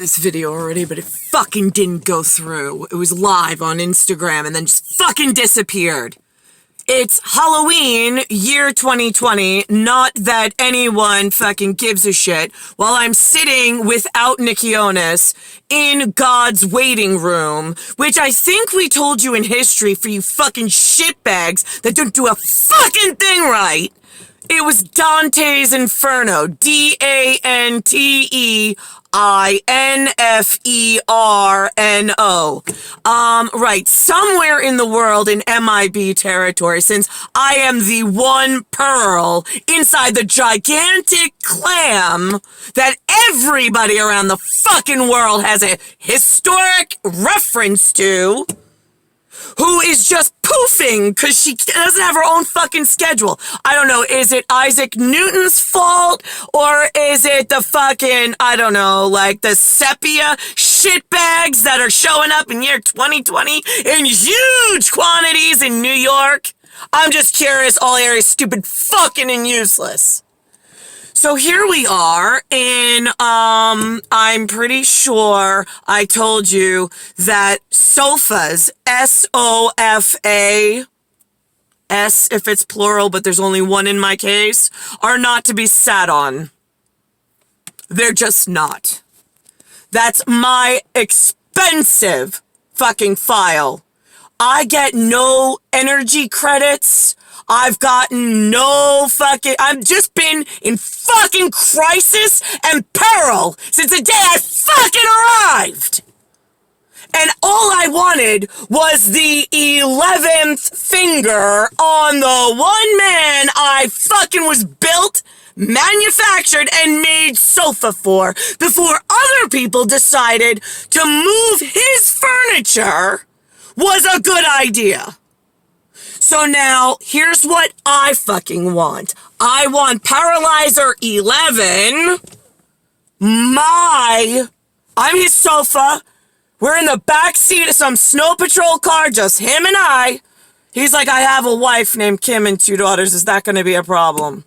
this video already, but it fucking didn't go through. It was live on Instagram and then just fucking disappeared. It's Halloween, year 2020, not that anyone fucking gives a shit, while I'm sitting without Nikionis in God's waiting room, which I think we told you in history for you fucking shitbags that don't do a fucking thing right. It was Dantes Inferno, D-A-N-T-E-I-N-F-E-R-N-O. Right, somewhere in the world in MIB territory, since I am the one pearl inside the gigantic clam that everybody around the fucking world has a historic reference to, who is just poofing because she doesn't have her own fucking schedule. I don't know, is it Isaac Newton's fault? Or is it the fucking, I don't know, like the sepia shitbags that are showing up in year 2020 in huge quantities in New York? I'm just curious, all areas stupid, fucking, and useless. So here we are, and I'm pretty sure I told you that sofas, S-O-F-A, S if it's plural, but there's only one in my case, are not to be sat on. They're just not. That's my expensive fucking file. I get no energy credits. I've gotten no fucking, I've just been in fucking crisis and peril since the day I fucking arrived. And all I wanted was the 11th finger on the one man I fucking was built, manufactured, and made sofa for before other people decided to move his furniture was a good idea. So now, here's what I fucking want. I want Paralyzer 11. I'm his sofa. We're in the back seat of some snow patrol car, just him and I. He's like, I have a wife named Kim and 2 daughters. Is that going to be a problem?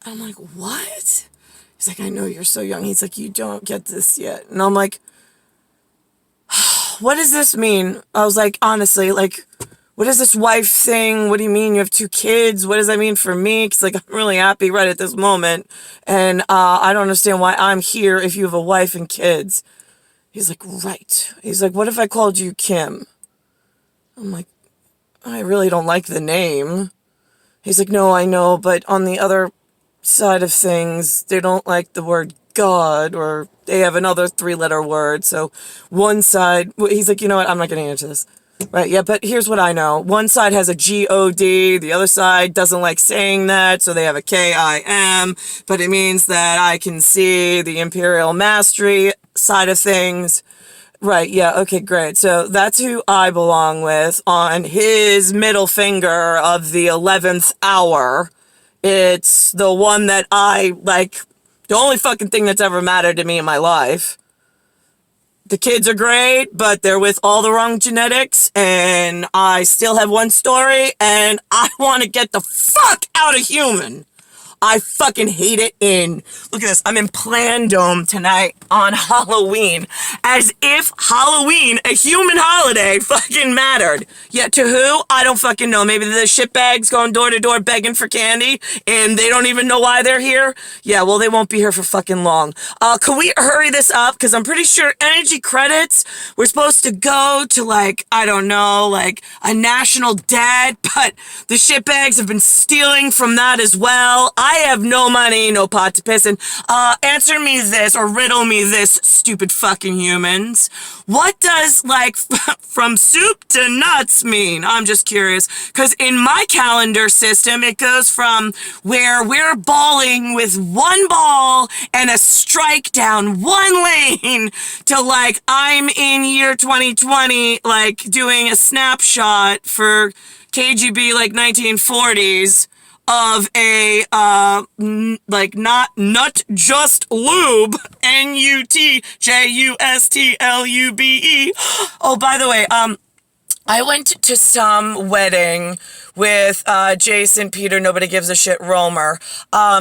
I'm like, what? He's like, I know you're so young. He's like, you don't get this yet. And I'm like, what does this mean? I was like, honestly, like, what is this wife thing? What do you mean you have 2 kids? What does that mean for me? Because, like, I'm really happy right at this moment. And I don't understand why I'm here if you have a wife and kids. He's like, right. He's like, what if I called you Kim? I'm like, I really don't like the name. He's like, no, I know, but on the other side of things, they don't like the word God, or they have another 3-letter word. So one side, he's like, you know what? I'm not getting into this. Right, yeah, but here's what I know. One side has a G-O-D, the other side doesn't like saying that, so they have a K-I-M, but it means that I can see the Imperial Mastery side of things. Right, yeah, okay, great. So that's who I belong with on his middle finger of the 11th hour. It's the one that I, like, the only fucking thing that's ever mattered to me in my life. The kids are great, but they're with all the wrong genetics, and I still have one story, and I want to get the fuck out of human. I fucking hate it look at this, I'm in Plandome tonight on Halloween, as if Halloween, a human holiday, fucking mattered. Yet to who? I don't fucking know. Maybe the shitbags going door to door begging for candy, and they don't even know why they're here? Yeah, well, they won't be here for fucking long. Can we hurry this up? Because I'm pretty sure energy credits were supposed to go to, like, I don't know, like, a national debt, but the shitbags have been stealing from that as well. I have no money, no pot to piss in. Answer me this, or riddle me this, stupid fucking humans. What does, like, from soup to nuts mean? I'm just curious. Because in my calendar system, it goes from where we're balling with one ball and a strike down one lane to, like, I'm in year 2020, like, doing a snapshot for KGB, like, 1940s. Of a, like, not just lube, N-U-T-J-U-S-T-L-U-B-E. Oh, by the way, I went to some wedding with Jason, Peter, Nobody Gives a Shit, Roemer.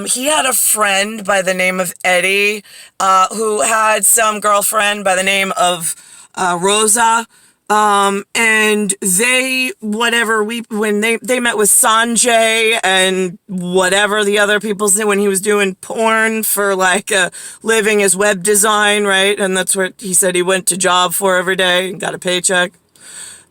He had a friend by the name of Eddie, who had some girlfriend by the name of Rosa. And they, whatever, when they met with Sanjay and whatever the other people said when he was doing porn for like a living as web design, right? And that's what he said he went to job for every day and got a paycheck.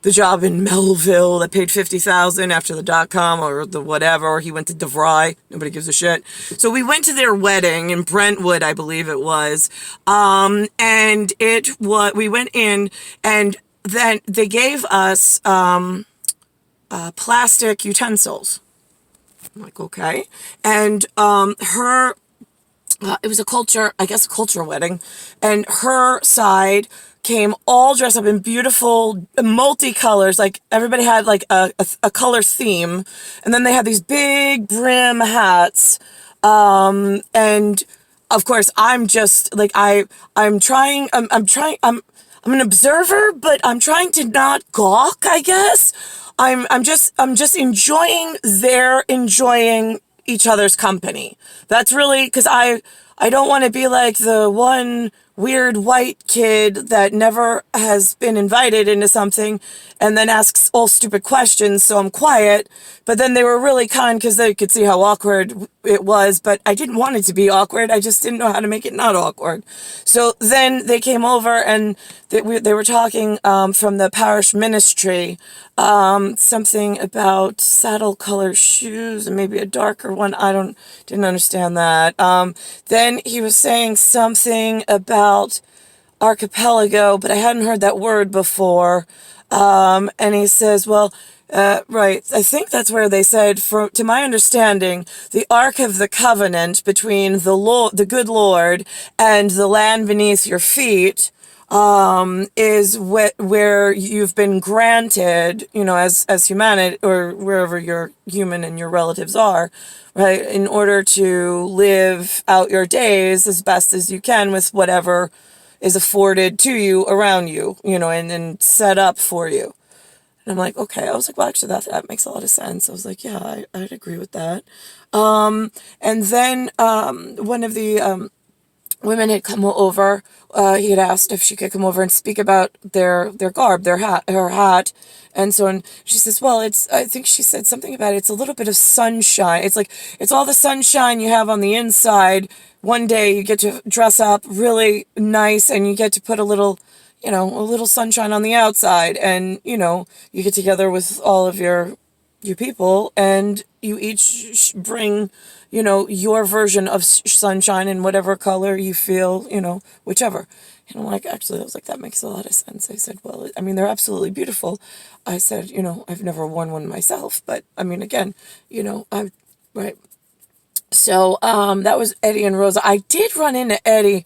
The job in Melville that paid $50,000 after the .com or the whatever, or he went to DeVry. Nobody gives a shit. So we went to their wedding in Brentwood, I believe it was. And we went in, and then they gave us plastic utensils. I'm like, okay. And it was I guess a culture wedding, and her side came all dressed up in beautiful multicolors, like everybody had like a color theme, and then they had these big brim hats, and of course I'm just like I'm trying I'm an observer, but I'm trying to not gawk, I guess. I'm just enjoying each other's company. That's really because I don't want to be like the one weird white kid that never has been invited into something and then asks all stupid questions, so I'm quiet. But then they were really kind because they could see how awkward it was, but I didn't want it to be awkward. I just didn't know how to make it not awkward. So then they came over and they were talking from the parish ministry, something about saddle color shoes and maybe a darker one. Didn't understand that. Then he was saying something about archipelago, but I hadn't heard that word before. And he says, well, right, I think that's where they said, to my understanding, the Ark of the Covenant between the good Lord, and the land beneath your feet, is where you've been granted, as humanity, or wherever you're human and your relatives are, right, in order to live out your days as best as you can with whatever is afforded to you around you, and set up for you. And I'm like, okay. I was like, well, actually, that makes a lot of sense. I was like, yeah, I'd agree with that. And then one of the women had come over. He had asked if she could come over and speak about their garb, her hat. And so she says, well, I think she said something about it's a little bit of sunshine. It's like, it's all the sunshine you have on the inside. One day you get to dress up really nice and you get to put a little sunshine on the outside. And, you get together with all of your people and you each bring, your version of sunshine in whatever color you feel, whichever. And I'm like, actually, I was like, that makes a lot of sense. I said, well, I mean, they're absolutely beautiful. I said, I've never worn one myself, but I mean, again, right. So, that was Eddie and Rosa. I did run into Eddie,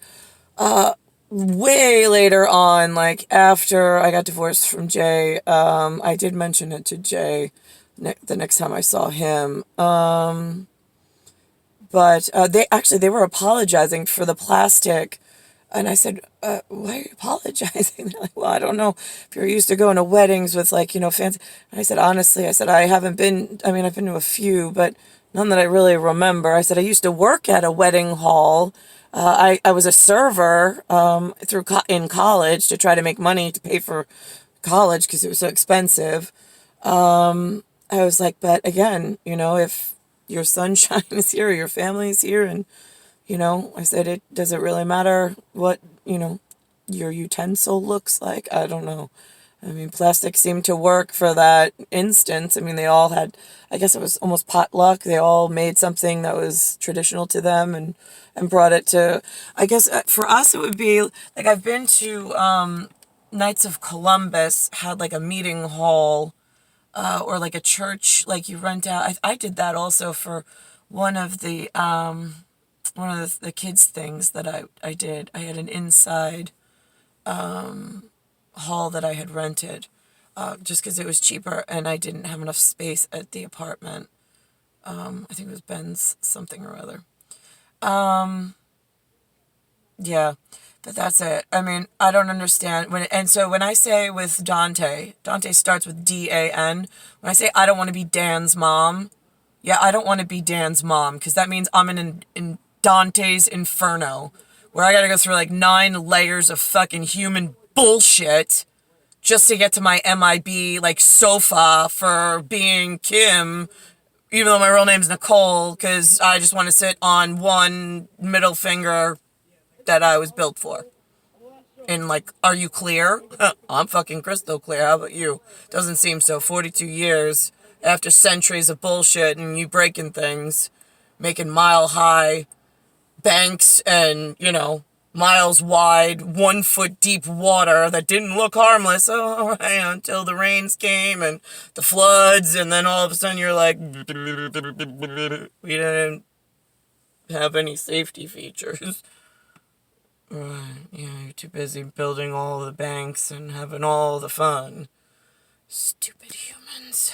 way later on, like after I got divorced from Jay. I did mention it to Jay the next time I saw him. But they were apologizing for the plastic. And I said, why are you apologizing? They're like, well, I don't know if you're used to going to weddings with fancy. And I said, honestly, I haven't been, I've been to a few, but none that I really remember. I said, I used to work at a wedding hall. I was a server in college to try to make money to pay for college because it was so expensive. I was like, but again, if your sunshine is here, or your family is here, and, I said, does it really matter what, your utensil looks like? I don't know. Plastic seemed to work for that instance. They all had, I guess it was almost potluck. They all made something that was traditional to them and brought it to, I guess for us it would be, like I've been to Knights of Columbus, had like a meeting hall, or like a church, like you rent out. I did that also for one of the kids things that I did. I had an inside hall that I had rented, just because it was cheaper and I didn't have enough space at the apartment. I think it was Ben's something or other. Yeah, But that's it. I mean, I don't understand and so when I say with Dante starts with Dan. When I say I don't want to be Dan's mom, yeah, I don't want to be Dan's mom, because that means I'm in Dante's Inferno, where I gotta go through like 9 layers of fucking human bullshit just to get to my MIB like sofa for being Kim, even though my real name's Nicole, because I just want to sit on one middle finger that I was built for. And like, are you clear? I'm fucking crystal clear. How about you? Doesn't seem so. 42 years after centuries of bullshit and you breaking things, making mile high banks and, you know, miles wide, 1 foot deep water that didn't look harmless. Oh, all right, until the rains came and the floods, and then all of a sudden you're like, we didn't have any safety features. Right, yeah, you're too busy building all the banks and having all the fun. Stupid humans.